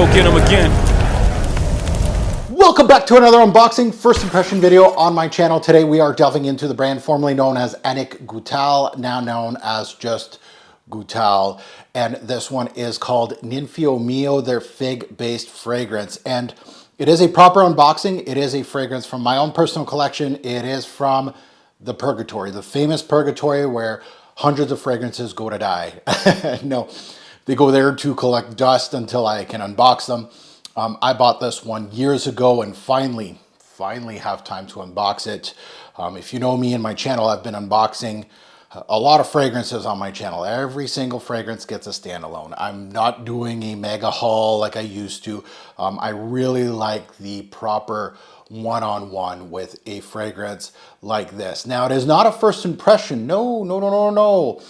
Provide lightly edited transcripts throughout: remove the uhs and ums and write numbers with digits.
go get them again. Welcome back to another unboxing first impression video on my channel. Today we are delving into the brand formerly known as Goutal, now known as just Goutal. And this one is called Ninfeo Mio, their fig-based fragrance. And it is a proper unboxing. It is a fragrance from my own personal collection. It is from the Purgatory, the famous Purgatory where hundreds of fragrances go to die. No, they go there to collect dust until I can unbox them. I bought this one years ago and finally have time to unbox it. If you know me and my channel, I've been unboxing a lot of fragrances on my channel. Every single fragrance gets a standalone. I'm not doing a mega haul like I used to. I really like the proper one-on-one with a fragrance like this. Now, it is not a first impression. No.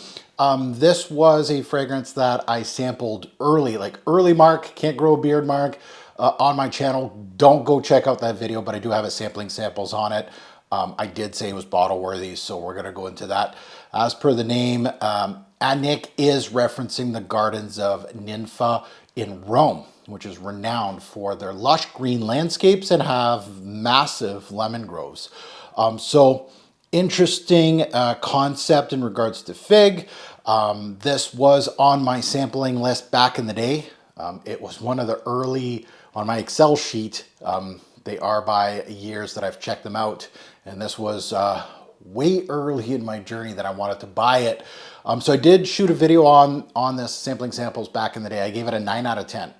This was a fragrance that I sampled early, like early Mark, Can't Grow a Beard Mark, on my channel. Don't go check out that video, but I do have a samples on it. I did say it was bottle worthy, so we're going to go into that. As per the name, Anik is referencing the gardens of Ninfa in Rome, which is renowned for their lush green landscapes and have massive lemon groves. So interesting concept in regards to fig. This was on my sampling list back in the day. It was one of the early on my Excel sheet. They are by years that I've checked them out. And this was way early in my journey that I wanted to buy it. So I did shoot a video on this sampling samples back in the day. I gave it a 9 out of 10.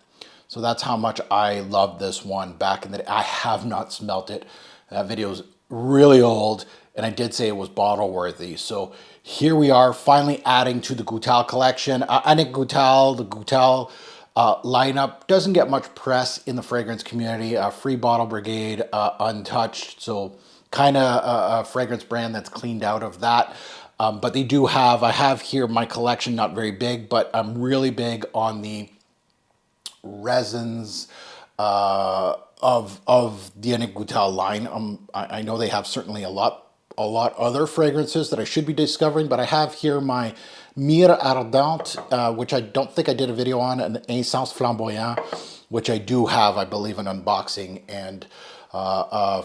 So that's how much I loved this one back in the day. I have not smelt it. That video's really old. And I did say it was bottle worthy. So here we are finally adding to the Goutal collection. Anik Goutal, the Goutal lineup doesn't get much press in the fragrance community. Free Bottle Brigade, Untouched. So kind of a fragrance brand that's cleaned out of that. But they do have, I have here my collection, not very big, but I'm really big on the resins of the Anik Goutal line. I know they have certainly a lot other fragrances that I should be discovering, but I have here my Mire Ardente, which I don't think I did a video on, an Essence Flamboyant, which I do have, I believe, an unboxing and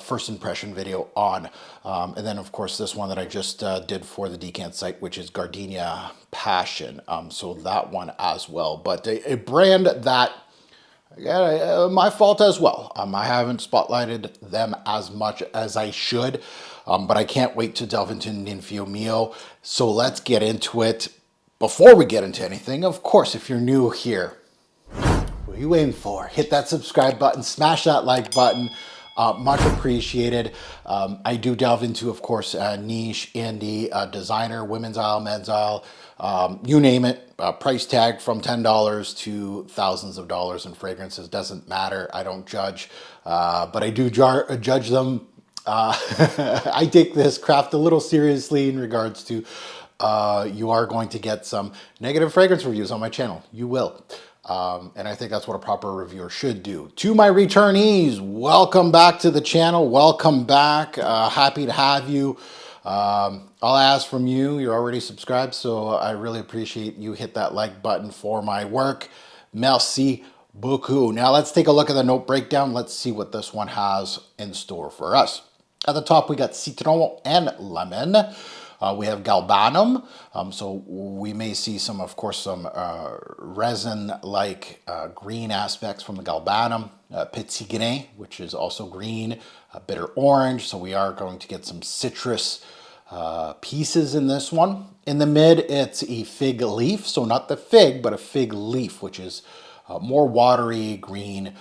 first impression video on. And then, of course, this one that I just did for the Decant site, which is Gardenia Passion. So that one as well. But a brand that, my fault as well. I haven't spotlighted them as much as I should, but I can't wait to delve into Ninfeo Mio. So let's get into it. Before we get into anything, of course, if you're new here, what are you waiting for? Hit that subscribe button, smash that like button. Much appreciated. I do delve into, of course, niche, indie, designer, women's aisle, men's aisle, you name it. Price tag from $10 to thousands of dollars in fragrances. Doesn't matter. I don't judge, but I do judge them. I take this craft a little seriously in regards to you are going to get some negative fragrance reviews on my channel. You will. And I think that's what a proper reviewer should do. To my returnees, welcome back to the channel. Welcome back. Happy to have you. All I ask from you, you're already subscribed, so I really appreciate you hit that like button for my work. Merci beaucoup. Now let's take a look at the note breakdown. Let's see what this one has in store for us. At the top, we got citron and lemon. We have galbanum, so we may see some, of course, some resin-like green aspects from the galbanum. Petit grain, which is also green, bitter orange, so we are going to get some citrus pieces in this one. In the mid, it's a fig leaf, so not the fig, but a fig leaf, which is more watery, green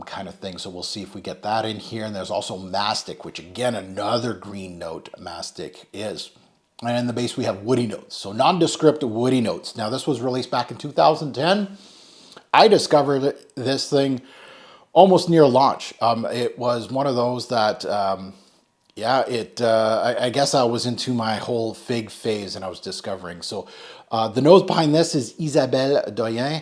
kind of thing. So we'll see if we get that in here. And there's also mastic, which again, another green note mastic is. And in the base, we have woody notes. So nondescript woody notes. Now, this was released back in 2010. I discovered this thing almost near launch. It was one of those that, I guess I was into my whole fig phase and I was discovering. So the nose behind this is Isabelle Doyen.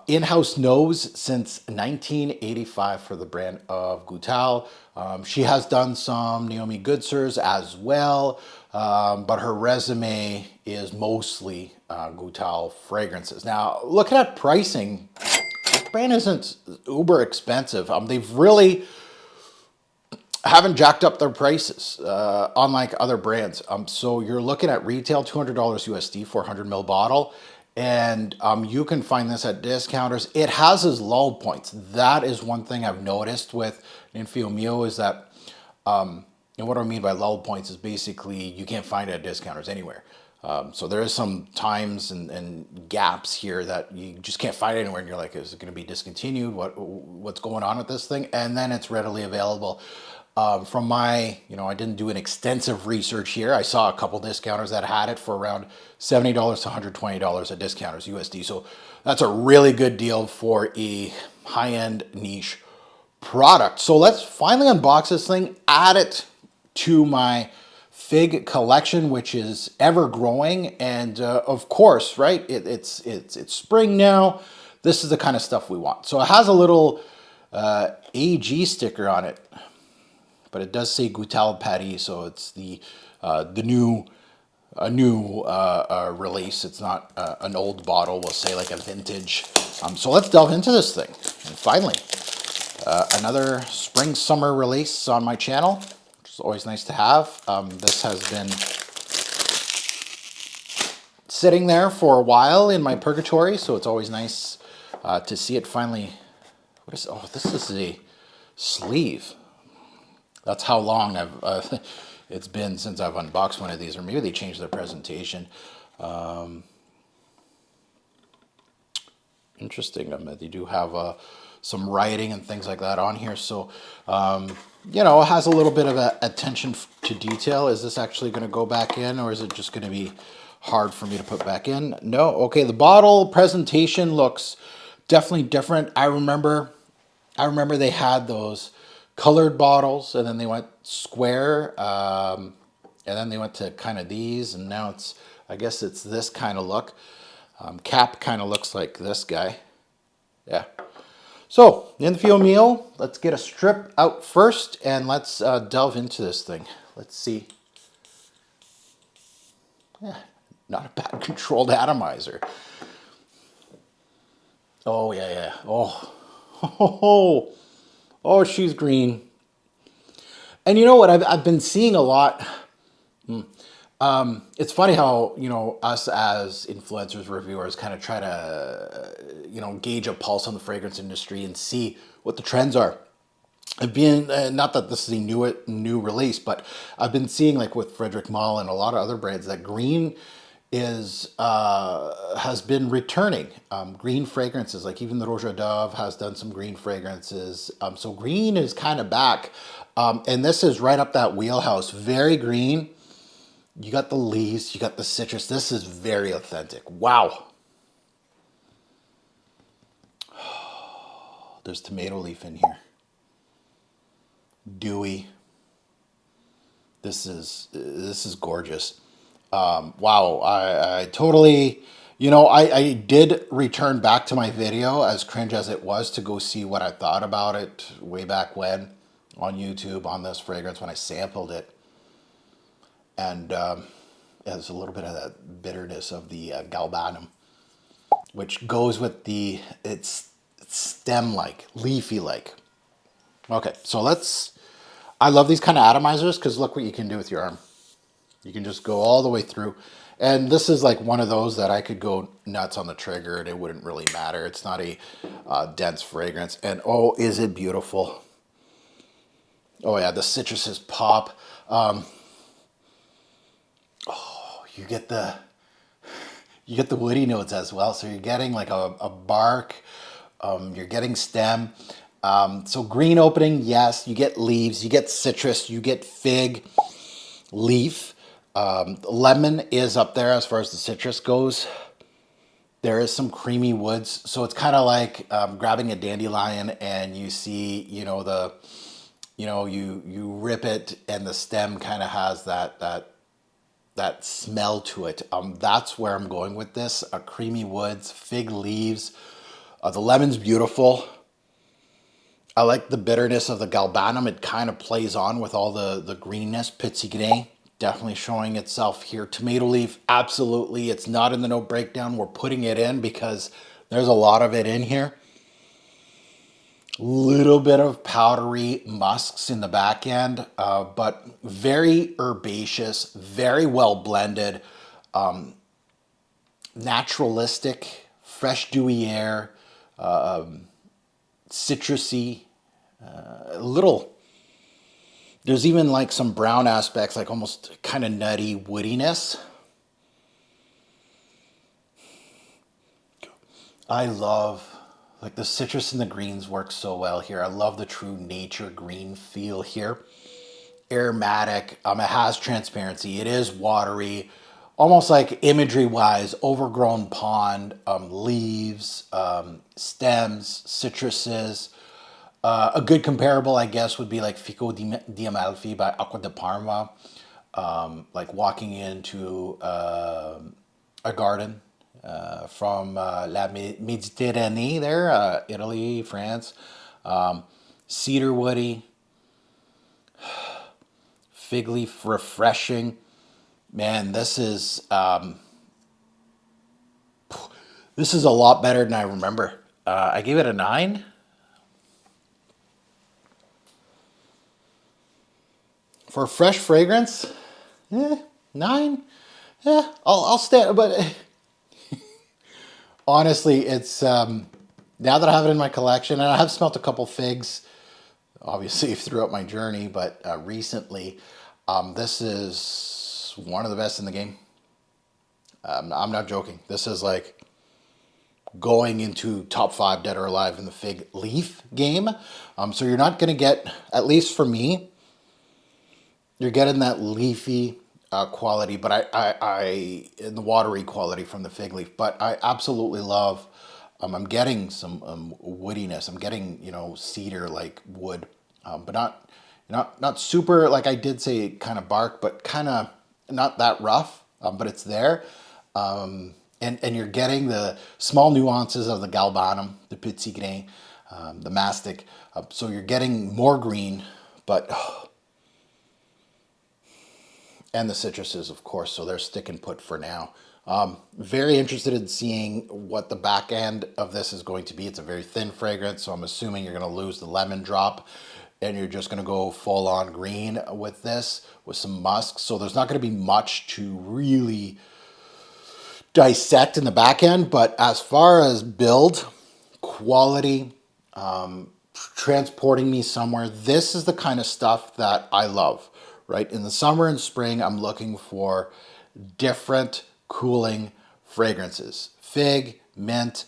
In-house nose since 1985 for the brand of Goutal. She has done some Naomi Goodsers as well, but her resume is mostly Goutal fragrances. Now, looking at pricing, brand isn't uber expensive. They've really haven't jacked up their prices, unlike other brands. So you're looking at retail $200 USD for a 100 ml bottle, and you can find this at discounters. It has its lull points. That is one thing I've noticed with Ninfeo Mio is that, and what I mean by lull points is basically you can't find it at discounters anywhere. So there is some times and gaps here that you just can't find anywhere, and you're like, is it going to be discontinued? What's going on with this thing? And then it's readily available. From my, I didn't do an extensive research here. I saw a couple discounters that had it for around $70 to $120 at discounters USD. So that's a really good deal for a high-end niche product. So let's finally unbox this thing, add it to my Fig collection, which is ever growing. And of course, right, it's spring now. This is the kind of stuff we want. So it has a little AG sticker on it, but it does say Goutal Paris, so it's the new release. It's not an old bottle. We'll say like a vintage. So let's delve into this thing. And finally, another spring summer release on my channel, which is always nice to have. This has been sitting there for a while in my purgatory, so it's always nice to see it finally. What is? Oh, this is a sleeve. That's how long it's been since I've unboxed one of these, or maybe they changed their presentation. Interesting. They do have some writing and things like that on here. So, it has a little bit of attention to detail. Is this actually going to go back in, or is it just going to be hard for me to put back in? No. Okay, the bottle presentation looks definitely different. I remember they had those colored bottles, and then they went square, and then they went to kind of these, and now I guess it's this kind of look. Cap kind of looks like this guy. Yeah. So, Ninfeo Mio, let's get a strip out first, and let's delve into this thing. Let's see. Yeah, not a bad controlled atomizer. Oh, yeah. Oh, she's green. And you know what? I've been seeing a lot. It's funny how, us as influencers, reviewers kind of try to, gauge a pulse on the fragrance industry and see what the trends are. I've been, not that this is a new release, but I've been seeing like with Frederick Malle and a lot of other brands that green has been returning. Green fragrances, like even the Roja Dove has done some green fragrances. So green is kind of back. And this is right up that wheelhouse. Very green. You got the leaves, you got the citrus. This is very authentic. Wow. There's tomato leaf in here. Dewy. This is gorgeous. Wow, I totally, I did return back to my video, as cringe as it was, to go see what I thought about it way back when on YouTube on this fragrance when I sampled it. And there's a little bit of that bitterness of the galbanum, which goes with it's stem-like, leafy-like. Okay, so I love these kind of atomizers because look what you can do with your arm. You can just go all the way through. And this is like one of those that I could go nuts on the trigger and it wouldn't really matter. It's not a dense fragrance. And oh, is it beautiful. Oh yeah, the citruses pop. You get the woody notes as well. So you're getting like a bark. You're getting stem. So green opening, yes. You get leaves. You get citrus. You get fig, leaf. Lemon is up there as far as the citrus goes. There is some creamy woods. So it's kind of like grabbing a dandelion and you see, you rip it and the stem kind of has that smell to it. That's where I'm going with this. Creamy woods, fig leaves. The lemon's beautiful. I like the bitterness of the galbanum. It kind of plays on with all the greenness. Petit Grain, definitely showing itself here. Tomato leaf, absolutely. It's not in the note breakdown. We're putting it in because there's a lot of it in here. Little bit of powdery musks in the back end, but very herbaceous, very well blended, naturalistic, fresh dewy air, citrusy, a little. There's even like some brown aspects, like almost kind of nutty woodiness. I love like the citrus and the greens work so well here. I love the true nature green feel here. Aromatic. It has transparency. It is watery, almost like imagery wise, overgrown pond, leaves, stems, citruses. A good comparable, I guess, would be like Fico di Amalfi by Acqua di Parma. Like walking into a garden from La Méditerranée there, Italy, France. Cedar woody, fig leaf refreshing. Man, this is a lot better than I remember. I gave it a 9. For fresh fragrance, 9. Yeah, I'll stand. But honestly, it's now that I have it in my collection, and I have smelt a couple figs, obviously throughout my journey, but recently, this is one of the best in the game. I'm not joking. This is like going into top 5 dead or alive in the fig leaf game. So you're not going to get, at least for me, you're getting that leafy quality, but I in the watery quality from the fig leaf. But I absolutely love. I'm getting some woodiness. I'm getting cedar like wood, but not super like I did say kind of bark, but kind of not that rough. But it's there, and you're getting the small nuances of the galbanum, the petit grain, the mastic. So you're getting more green, but and the citruses, of course, so they're stick and put for now. Very interested in seeing what the back end of this is going to be. It's a very thin fragrance, so I'm assuming you're going to lose the lemon drop and you're just going to go full on green with this, with some musk. So there's not going to be much to really dissect in the back end, but as far as build, quality, transporting me somewhere, this is the kind of stuff that I love, right? In the summer and spring, I'm looking for different cooling fragrances. Fig, mint,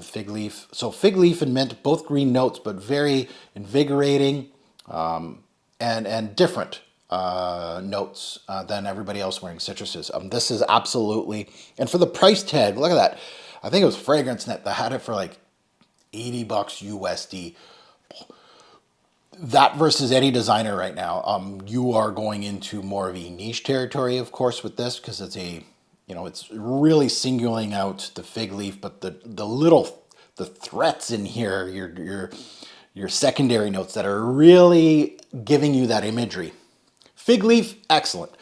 fig leaf. So fig leaf and mint, both green notes, but very invigorating and different notes than everybody else wearing citruses. This is absolutely, and for the price tag, look at that. I think it was Fragrance Net that had it for like $80 USD. That versus any designer right now, you are going into more of a niche territory, of course, with this because it's it's really singling out the fig leaf, but the threats in here, your secondary notes that are really giving you that imagery. Fig leaf, excellent.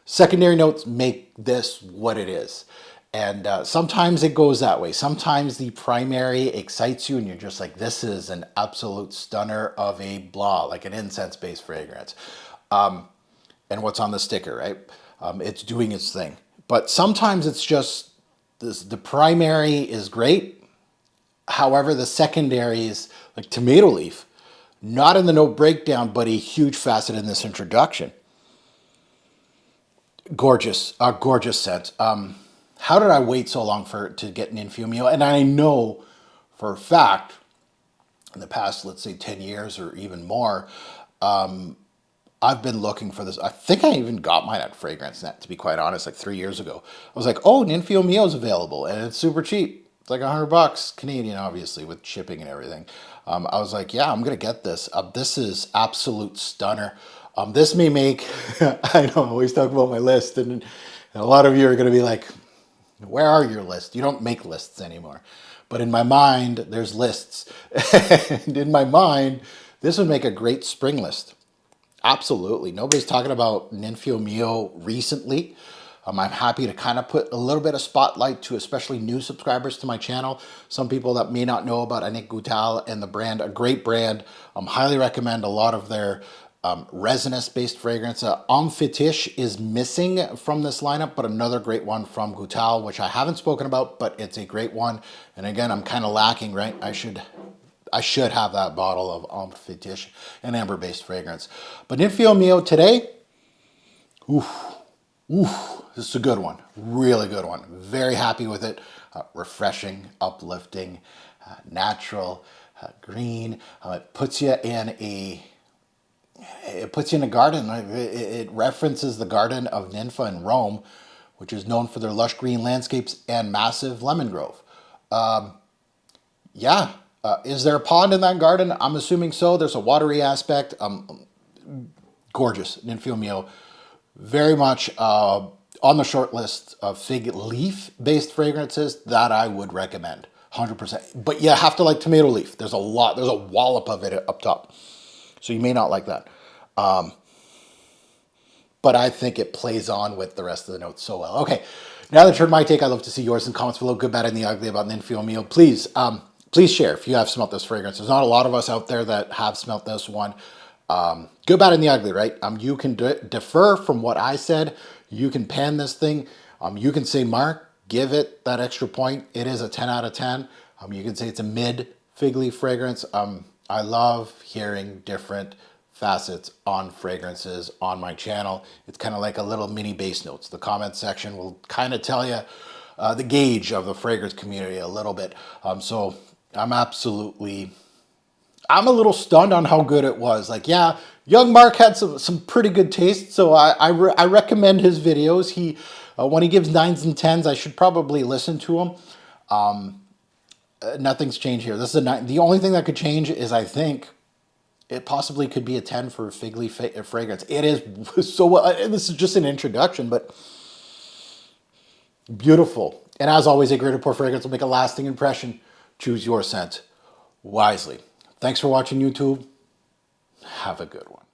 Secondary notes make this what it is. And sometimes it goes that way. Sometimes the primary excites you and you're just like, this is an absolute stunner of a blah, like an incense-based fragrance. And what's on the sticker, right? It's doing its thing. But sometimes it's just, the primary is great. However, the secondaries, like tomato leaf, not in the note breakdown, but a huge facet in this introduction. Gorgeous, gorgeous scent. How did I wait so long to get Ninfeo Mio? And I know for a fact, in the past, let's say 10 years or even more, I've been looking for this. I think I even got mine at Fragrance Net, to be quite honest, like 3 years ago. I was like, oh, Ninfeo Mio is available, and it's super cheap. It's like $100 Canadian, obviously, with shipping and everything. I was like, yeah, I'm going to get this. This is absolute stunner. This may make, I know I always talk about my list, and a lot of you are going to be like, where are your lists? You don't make lists anymore. But in my mind, there's lists. And in my mind, this would make a great spring list. Absolutely. Nobody's talking about Ninfeo Mio recently. I'm happy to kind of put a little bit of spotlight to especially new subscribers to my channel. Some people that may not know about Annick Goutal and the brand, a great brand. Highly recommend a lot of their resinous-based fragrance. Homme Fétiche is missing from this lineup, but another great one from Goutal, which I haven't spoken about, but it's a great one. And again, I'm kind of lacking, right? I should have that bottle of Homme Fétiche, an amber-based fragrance. But Ninfeo Mio today, this is a good one, really good one. Very happy with it. Refreshing, uplifting, natural, green. It puts you in a garden. It references the garden of Ninfa in Rome, which is known for their lush green landscapes and massive lemon grove. Is there a pond in that garden? I'm assuming so. There's a watery aspect. Gorgeous. Ninfeo Mio. Very much on the short list of fig leaf based fragrances that I would recommend. 100%. But you have to like tomato leaf. There's a wallop of it up top. So you may not like that. But I think it plays on with the rest of the notes so well. Okay, now that you've heard my take, I'd love to see yours in comments below. Good, bad, and the ugly about Ninfeo Mio. Please, please share if you have smelt this fragrance. There's not a lot of us out there that have smelt this one. Good, bad, and the ugly, right? You can defer from what I said. You can pan this thing. You can say, Mark, give it that extra point. It is a 10 out of 10. You can say it's a mid fig leaf fragrance. I love hearing different facets on fragrances on my channel. It's kind of like a little mini base notes. The comment section will kind of tell you the gauge of the fragrance community a little bit. So I'm a little stunned on how good it was. Like, yeah, young Mark had some pretty good taste, so I recommend his videos. He when he gives 9s and 10s, I should probably listen to him. Nothing's changed here. This is a 9. The only thing that could change is I think it possibly could be a 10 for fig leaf fragrance. It is so well. This is just an introduction, but beautiful. And as always, a great pour fragrance will make a lasting impression. Choose your scent wisely. Thanks for watching, YouTube. Have a good one.